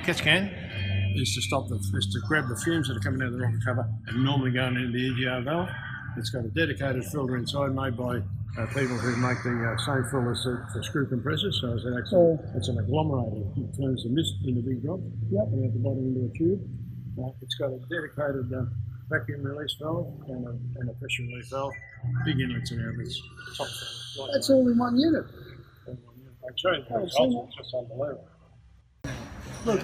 catch can is to grab the fumes that are coming out of the rocket cover and normally going into the EGR valve. It's got a dedicated filter inside made by people who make the same filters for screw compressors. So it's an agglomerator. It turns the mist into big drops and at the bottom into a tube. It's got a dedicated vacuum release valve and a pressure relief valve. Big inlets and outlets. Top valve. That's all in one unit. I show you the results. It's just unbelievable. Look,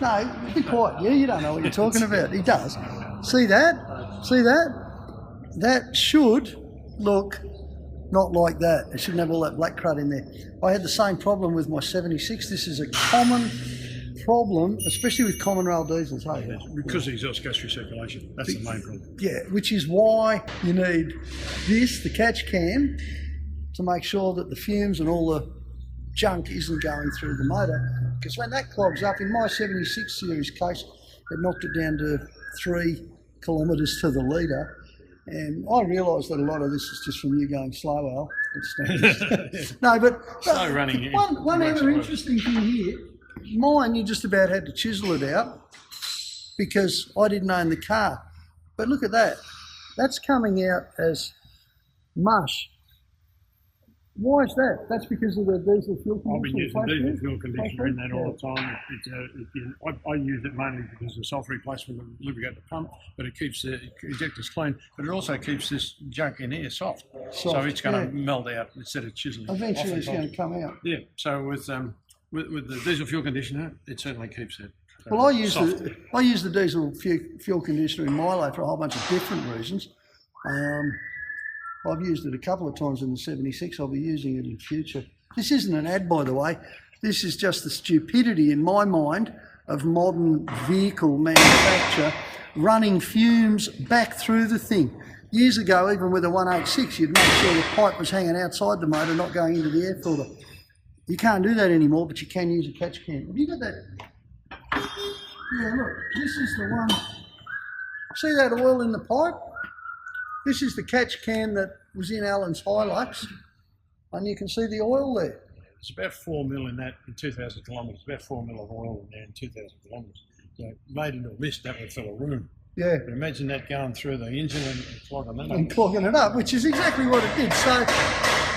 no, be quiet. You don't know what you're talking about. He does. See that? See that? That should look not like that. It shouldn't have all that black crud in there. I had the same problem with my 76. This is a common problem, especially with common rail diesels. Hey? Because the exhaust goes through circulation. That's the main problem. Yeah, which is why you need this, the catch can, to make sure that the fumes and all the junk isn't going through the motor. Because when that clogs up, in my 76 series case, it knocked it down to 3 kilometres to the litre. And I realise that a lot of this is just from you going slow, Al. No, but slow running. One other interesting thing here, mine you just about had to chisel it out because I didn't own the car. But look at that. That's coming out as mush. Why is that? That's because of the diesel fuel conditioner. I've been using diesel fuel conditioner in that all the time. I use it mainly because of sulphur replacement to lubricate the pump, but it keeps the ejectors clean, but it also keeps this junk in here soft. So it's going to melt out instead of chiseling. Eventually it's going to come out. Yeah, so with the diesel fuel conditioner, it certainly keeps it. Well, I use the diesel fuel conditioner in Milo for a whole bunch of different reasons. I've used it a couple of times in the 76. I'll be using it in future. This isn't an ad, by the way. This is just the stupidity in my mind of modern vehicle manufacture running fumes back through the thing. Years ago, even with a 186, you'd make sure the pipe was hanging outside the motor, not going into the air filter. You can't do that anymore, but you can use a catch can. Have you got that? Yeah, look, this is the one. See that oil in the pipe? This is the catch can that was in Allan's Hilux, and you can see the oil there. It's about 4 mil in that in 2,000 kilometres, about 4 mil of oil in there in 2,000 kilometres. So made into a mist, that would fill a room. Yeah. But imagine that going through the engine and clogging that up. And clogging it up, which is exactly what it did. So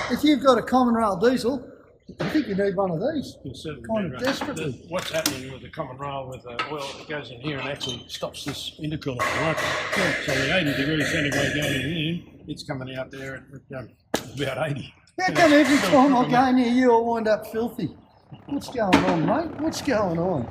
if you've got a common rail diesel, I think you need one of these, kind of desperately. What's happening with the common rail with the oil, it goes in here and actually stops this intercooler from working. Yeah. So the 80 degrees centigrade going in here, it's coming out there at about 80. How come every time I go near you, I wind up filthy? What's going on, mate? What's going on?